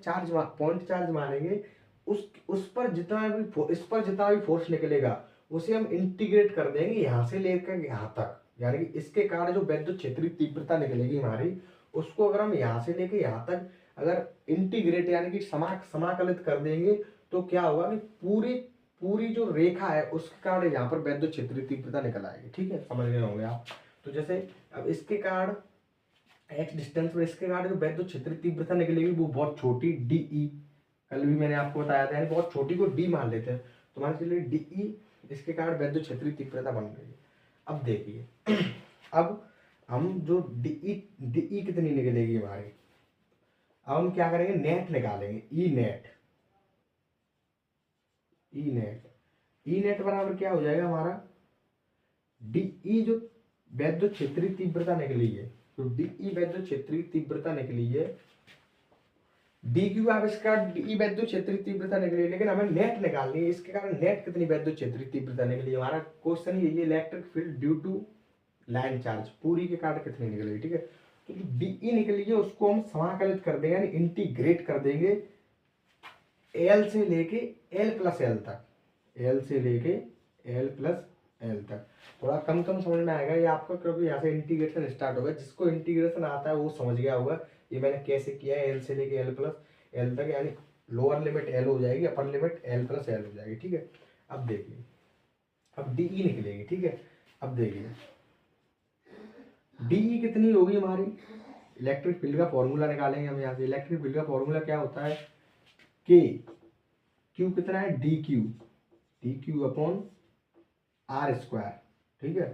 चार्ज मानेंगे। उस पर जितना भी इस पर जितना भी फोर्स निकलेगा उसे हम इंटीग्रेट कर देंगे यहाँ से लेकर यहाँ तक, यानी कि इसके कारण जो वैद्युत क्षेत्रीय तीव्रता निकलेगी हमारी, उसको अगर हम यहाँ से लेके यहाँ तक अगर इंटीग्रेट यानी कि समाकलित कर देंगे, तो क्या होगा कि पूरी पूरी जो रेखा है उसके कारण यहाँ पर वैद्युत क्षेत्रीय तीव्रता निकल आएगी, ठीक है, समझ गए होंगे आप। तो जैसे अब इसके कारण एक्स डिस्टेंस पर इसके कारण जो वैद्युत क्षेत्रीय तीव्रता निकलेगी वो बहुत छोटी डी, कल भी मैंने आपको बताया था, यानी बहुत छोटी को डी मान लेते हैं, तो मान चलिए डी, इसके कारण वैद्युत क्षेत्रीय तीव्रता बन रही है। अब देखिए अब हम जो डी कितनी निकलेगी हमारी, अब हम क्या करेंगे, नेट निकालेंगे, ई नेट बराबर क्या हो जाएगा हमारा, डी जो वैद्युत क्षेत्रीय तीव्रता निकली है, तो डी वैद्युत क्षेत्रीय तीव्रता निकली है, डी क्यू आविष्कार डी वैद्युत क्षेत्रीय तीव्रता निकली, लेकिन हमें नेट निकालनी है, इसके कारण नेट कितनी वैद्युत क्षेत्रीय तीव्रता निकली, हमारा क्वेश्चन ये electric field due to line charge पूरी के कारण कितनी निकलेगी, ठीक है। तो जो डी निकली है उसको हम समाकलित कर देंगे, यानी इंटीग्रेट कर देंगे एल से लेके एल प्लस एल तक, एल से लेके एल प्लस एल तक। थोड़ा कम कम समझ में आएगा ये आपको, क्योंकि यहाँ से इंटीग्रेशन स्टार्ट होगा, जिसको इंटीग्रेशन आता है वो समझ गया होगा ये मैंने कैसे किया है, एल से लेके एल प्लस एल तक, यानी लोअर लिमिट एल हो जाएगी, upper limit L plus L हो जाएगी, ठीक है। अब देखिए अब डी निकलेगी, ठीक है। अब देखिए डी कितनी होगी हमारी, इलेक्ट्रिक फील्ड का फॉर्मूला निकालेंगे हम यहाँ से। इलेक्ट्रिक फील्ड का फॉर्मूला क्या होता है, के क्यू कितना है, D Q upon R square, ठीक है।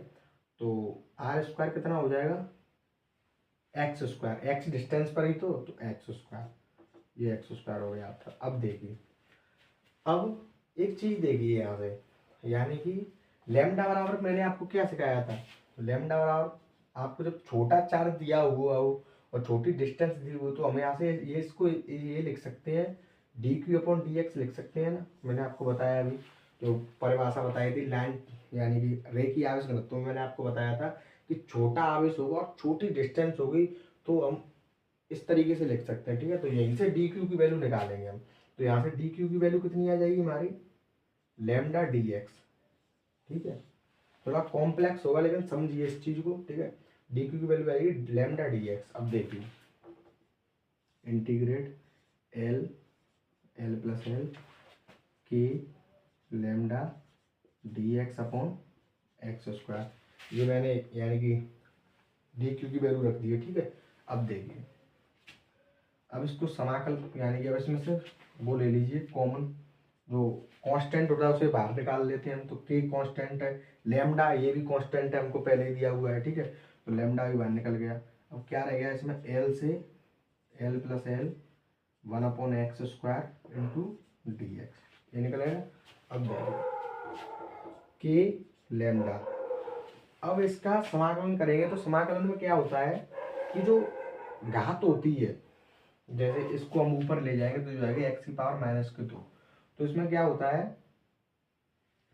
तो आर स्क्वायर कितना हो जाएगा, एक्स स्क्वायर, एक्स डिस्टेंस पर ही तो एक्स स्क्वायर, ये एक्स स्क्वायर हो गया था। अब देखिए अब एक चीज देखिए यहाँ से, यानी कि लैम्डा बराबर मैंने आपको क्या सिखाया था, लैम्डा बराबर आपको जब छोटा चार्ज दिया हुआ हो और छोटी डिस्टेंस दी हुई, तो हम यहाँ से ये इसको ये लिख सकते हैं, D Q upon D x लिख सकते हैं ना, मैंने आपको बताया अभी जो परिभाषा बताई थी लाइन यानी कि रेखीय आवेश घनत्व में, मैंने आपको बताया था कि छोटा आवेश होगा और छोटी डिस्टेंस होगी तो हम इस तरीके से लिख सकते हैं, ठीक है। तो यहीं से डी क्यू की वैल्यू निकालेंगे हम, तो यहाँ से डी क्यू की वैल्यू कितनी आ जाएगी हमारी, लैम्डा डी एक्स, ठीक है। थोड़ा कॉम्प्लेक्स होगा लेकिन समझिए इस चीज को, ठीक है। डी क्यू की वैल्यू आएगी लैम्डा डी एक्स। अब देखिए इंटीग्रेट एल प्लस एल के lambda D x upon x square, ये मैंने यानी कि डी क्यू की वैल्यू रख दी है, ठीक है। अब देखिए अब इसको समाकल यानी कि अब इसमें से वो ले लीजिए कॉमन, जो कांस्टेंट होता है उसे बाहर निकाल लेते हैं हम, तो के कांस्टेंट है, लैम्डा ये भी कांस्टेंट है, हमको पहले ही दिया हुआ है, ठीक है। तो लैम्डा भी बाहर निकल गया। अब क्या रह गया इसमें, एल से L plus L 1/x square into D x, ये निकलेगा। अब देखिए के लैम्डा अब इसका समाकलन करेंगे तो समाकलन में क्या होता है कि जो घात होती है, जैसे इसको हम ऊपर ले जाएंगे तो जाएगा एक्स की पावर माइनस के 2। तो इसमें क्या होता है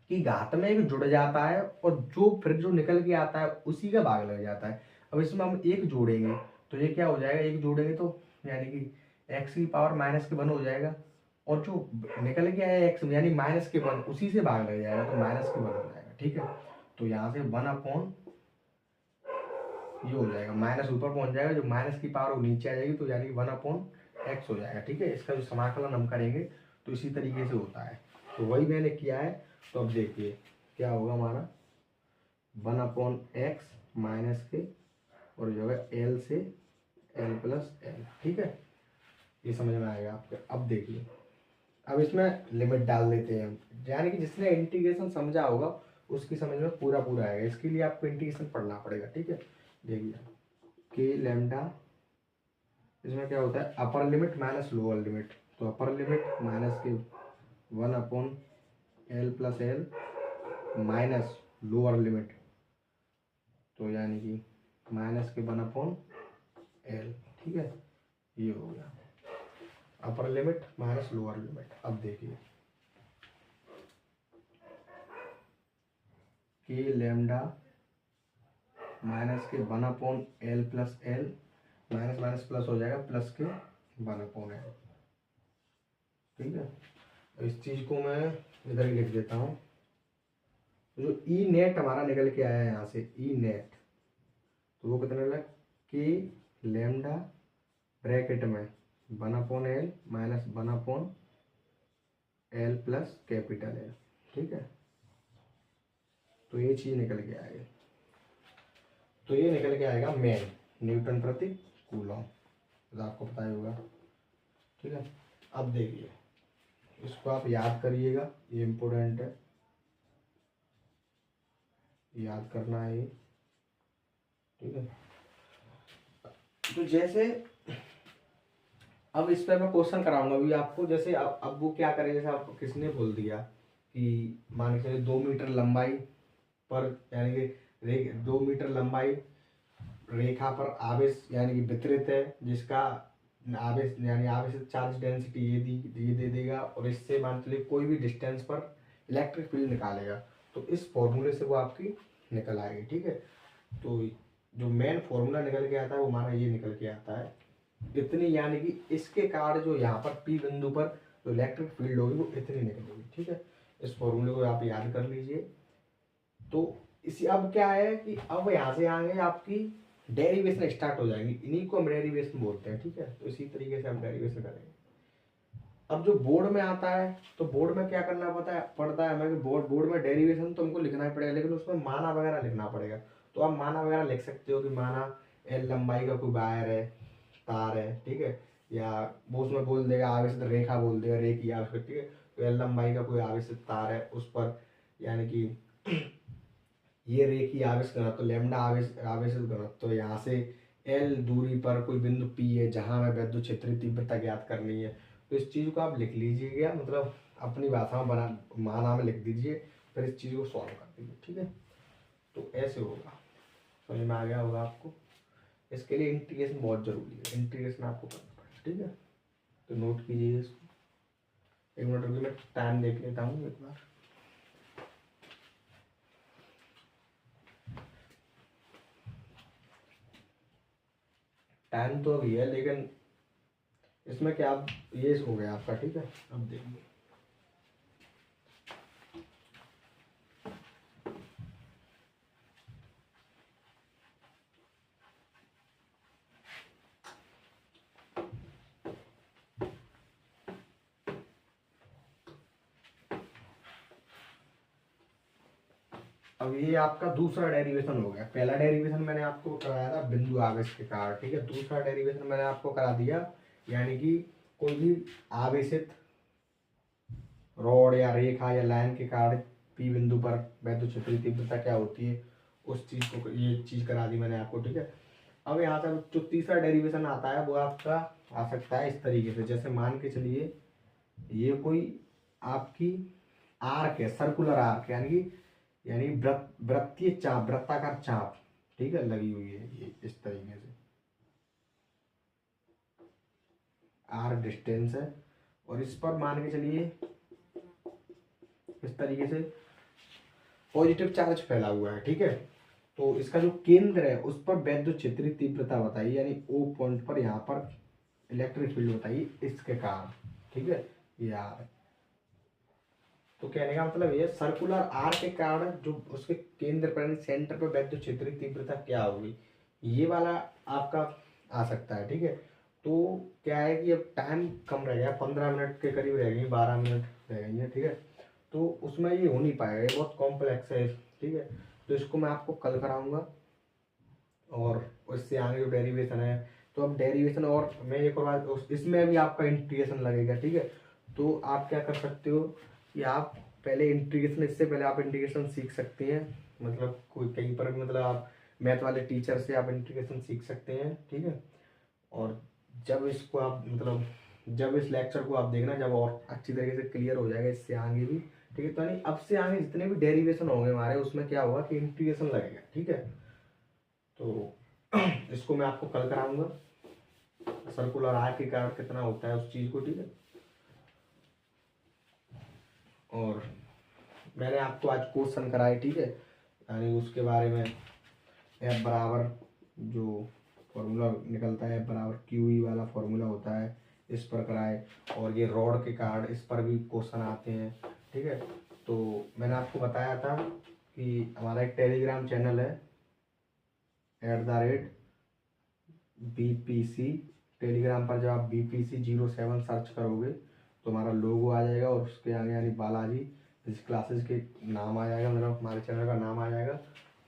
कि घात में एक जुड़ जाता है और जो फिर जो निकल के आता है उसी का भाग लग जाता है। अब इसमें हम एक जोड़ेंगे तो ये क्या हो जाएगा, एक जोड़ेंगे तो यानी कि एक्स की पावर माइनस के 1 हो जाएगा, और जो निकल के आया एक्स यानी माइनस के 1 उसी से भाग लग जाएगा तो माइनस के 1 हो जाएगा। ठीक है, तो यहाँ से 1 अपॉन ये हो जाएगा, माइनस ऊपर पहुंच जाएगा, जो माइनस की पावर वो नीचे आ जाएगी तो यानी 1 अपॉन एक्स हो जाएगा। ठीक है, इसका जो समाकलन हम करेंगे तो इसी तरीके से होता है, तो वही मैंने किया है। तो अब देखिए क्या होगा हमारा 1 अपॉन एक्स माइनस के और जो है एल से एल प्लस एल। ठीक है, ये समझ में आएगा आपके। अब देखिए अब इसमें लिमिट डाल देते हैं हम, यानी कि जिसने इंटीग्रेशन समझा होगा उसकी समझ में पूरा पूरा आएगा। इसके लिए आपको इंटीग्रेशन पढ़ना पड़ेगा। ठीक है, देखिए के लैम्डा, इसमें क्या होता है upper limit minus lower limit, तो अपर लिमिट माइनस के 1 upon L plus L minus lower limit, तो यानी कि माइनस के 1 अपॉन एल। ठीक है, ये हो गया upper limit minus lower limit. अब देखिए के लैम्डा माइनस के 1 upon L plus L, minus minus plus हो जाएगा प्लस के 1 अपॉन एल। ठीक है, इस चीज को मैं इधर ही लिख देता हूँ। जो ई नेट हमारा निकल के आया है यहाँ से ई नेट, तो वो कितना लगा कि लैम्डा ब्रैकेट में 1 upon L minus 1 upon L plus capital L. ठीक है, तो ये चीज निकल के आएगी, तो ये निकल के आएगा मेन न्यूटन प्रति कूलम, तो आपको पता ही होगा। ठीक है, अब देखिए इसको आप याद करिएगा, ये इम्पोर्टेंट है, याद करना है ये। ठीक है, तो जैसे अब इस पर मैं क्वेश्चन कराऊंगा अभी आपको। जैसे अब वो क्या करें, जैसे आपको किसने बोल दिया कि मान के चलिए 2 मीटर लंबाई पर यानी कि 2 मीटर लंबाई रेखा पर आवेश यानी कि वितरित है, जिसका आवेश यानी आवेश चार्ज डेंसिटी ये दे देगा, और इससे मान चलिए कोई भी डिस्टेंस पर इलेक्ट्रिक फील्ड निकालेगा, तो इस फॉर्मूले से वो आपकी निकल आएगी। ठीक है, तो जो मेन फॉर्मूला निकल के आता है वो हमारा ये निकल के आता है इतनी, यानी कि इसके कारण जो यहाँ पर पी बिंदु पर जो इलेक्ट्रिक फील्ड होगी वो इतनी निकलेगी। ठीक है, इस फॉर्मूले को आप याद कर लीजिए। तो इसी अब क्या है कि अब यहाँ से आगे आपकी डेरिवेशन स्टार्ट हो जाएंगी, इन्हीं को हम डेरिवेशन बोलते हैं। ठीक है, तो इसी तरीके से हम डेरिवेशन करेंगे। अब जो बोर्ड में आता है तो बोर्ड में क्या करना पड़ता है हमें, बोर्ड में डेरिवेशन तो हमको लिखना ही पड़ेगा, लेकिन उसमें माना वगैरह लिखना पड़ेगा। तो आप माना वगैरह लिख सकते हो कि माना एल लंबाई का कोई वायर है, तार है। ठीक है, या वो उसमें बोल देगा आवेशित रेखा बोल देगा, रेखी आवेशित। ठीक है, तो एल लंबाई का कोई आवेशित तार है उस पर, यानी कि ये रेखी आवेश घनत्व लैम्डा आवेशित घनत्व, तो यहाँ से एल दूरी पर कोई बिंदु पी है जहां हमें विद्युत क्षेत्र तीव्रता ज्ञात करनी है। तो इस चीज को आप लिख लीजिएगा, मतलब अपनी भाषा में बना माना में लिख दीजिए, फिर इस चीज को सॉल्व कर दीजिए। ठीक है, तो ऐसे होगा, समझ में आ गया होगा आपको। इसके लिए इंटीग्रेशन बहुत जरूरी है, इंटीग्रेशन आपको करना पड़ेगा। ठीक है, तो नोट कीजिए इसको। एक मिनट रुकिए, मैं टाइम देख लेता हूँ एक बार। टाइम तो अभी है, लेकिन इसमें क्या आप ये हो गया आपका। ठीक है, अब देखिए अब ये आपका दूसरा डेरिवेशन हो गया। पहला डेरिवेशन मैंने आपको कराया था बिंदु आवेश के कारण। ठीक है, दूसरा डेरिवेशन मैंने आपको करा दिया, यानी कि कोई भी आवेशित रॉड या रेखा या लाइन के कारण पी बिंदु पर विद्युत क्षेत्र तीव्रता क्या होती है, उस चीज को ये चीज करा दी मैंने आपको। ठीक है, अब यहाँ से जो तीसरा डेरिवेशन आता है वो आपका आ सकता है इस तरीके से। जैसे मान के चलिए ये कोई आपकी आर्क है, सर्कुलर आर्क, यानी कि यानी वृत्तीय चाप, वृत्ताकार चाप, ठीक है, लगी हुई है ये इस तरीके से। आर डिस्टेंस है और इस पर मान के चलिए इस तरीके से पॉजिटिव चार्ज फैला हुआ है, ठीक है। तो इसका जो केंद्र है उस पर वैद्युत क्षेत्रीय तीव्रता बताइए, यानी ओ पॉइंट पर यहाँ पर इलेक्ट्रिक फील्ड बताइए इसके कारण, ठीक है, ये आर। तो कहने का मतलब ये सर्कुलर आर के कारण जो उसके केंद्र पर सेंटर पर वैद्युत क्षेत्रीय तीव्रता क्या होगी, ये वाला आपका आ सकता है, ठीक है। तो क्या है कि अब टाइम कम रह गया, 15 मिनट के करीब रह गई, 12 मिनट रह गई है, ठीक है। तो उसमें ये हो नहीं पाएगा, ये बहुत कॉम्प्लेक्स है, ठीक है। तो इसको मैं आपको कल कराऊंगा और उससे आगे जो डेरिवेशन है, तो अब डेरिवेशन और मैं एक और बात, इसमें भी आपका इंटीग्रेशन लगेगा, ठीक है। तो आप क्या कर सकते हो कि आप पहले इंटीग्रेशन, इससे पहले आप इंटीग्रेशन सीख सकते हैं, मतलब कोई कहीं पर भी, मतलब आप मैथ वाले टीचर से आप इंटीग्रेशन सीख सकते हैं, ठीक है। और जब इसको आप मतलब जब इस लेक्चर को आप देखना, जब और अच्छी तरीके से क्लियर हो जाएगा इससे आगे भी, ठीक है। तो यानी अब से आगे जितने भी डेरिवेशन होंगे हमारे, उसमें क्या होगा कि इंटीग्रेशन लगेगा, ठीक है। तो इसको मैं आपको कल कराऊंगा, सर्कुलर आर के कारण कितना होता है उस चीज़ को, ठीक है। और मैंने आपको आज क्वेश्चन कराए, ठीक है, यानी उसके बारे में एफ बराबर जो फॉर्मूला निकलता है, एफ बराबर क्यू ई वाला फॉर्मूला होता है, इस पर कराए। और ये रॉड के कारण इस पर भी क्वेश्चन आते हैं, ठीक है। तो मैंने आपको बताया था कि हमारा एक टेलीग्राम चैनल है @BPC, टेलीग्राम पर जब आप BPC07 सर्च करोगे तो हमारा लोगो आ जाएगा और उसके आगे यानी बालाजी इस क्लासेस के नाम आ जाएगा, मतलब हमारे चैनल का नाम आ जाएगा।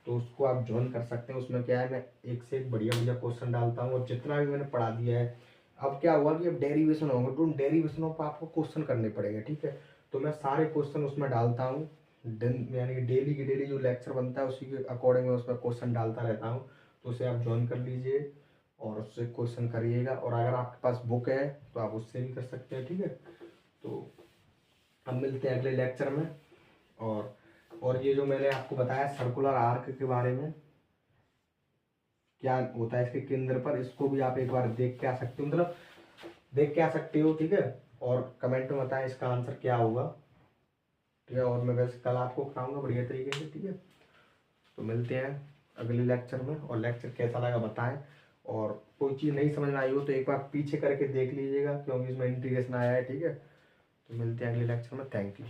तो उसको आप ज्वाइन कर सकते हैं। उसमें क्या है, मैं एक से एक बढ़िया बढ़िया क्वेश्चन डालता हूँ और जितना भी मैंने पढ़ा दिया है, अब क्या हुआ कि अब डेरिवेशन होंगे तो उन डेरिवेशनों पर आपको क्वेश्चन करने पड़ेंगे, ठीक है। तो मैं सारे क्वेश्चन उसमें डालता हूँ, दिन यानी कि डेली की डेली जो लेक्चर बनता है उसी के अकॉर्डिंग मैं उसमें क्वेश्चन डालता रहता हूँ। तो उसे आप ज्वाइन कर लीजिए और उससे क्वेश्चन करिएगा। और अगर आपके पास बुक है तो आप उससे भी कर सकते हैं, ठीक है। तो अब मिलते हैं अगले लेक्चर में। और ये जो मैंने आपको बताया सर्कुलर आर्क के बारे में क्या होता है इसके केंद्र पर, इसको भी आप एक बार देख के आ सकते हो, मतलब देख के आ सकते हो, ठीक है। और कमेंट में बताएं इसका आंसर क्या होगा, ठीक है। और मैं वैसे कल आपको कराऊंगा बढ़िया तरीके से, ठीक है। तो मिलते हैं अगले लेक्चर में, और लेक्चर कैसा लगा बताएं। और कोई चीज़ नहीं समझ में आई हो तो एक बार पीछे करके देख लीजिएगा, क्योंकि इसमें इंटीग्रेशन आया है, ठीक है। तो मिलते हैं अगले लेक्चर में, थैंक यू।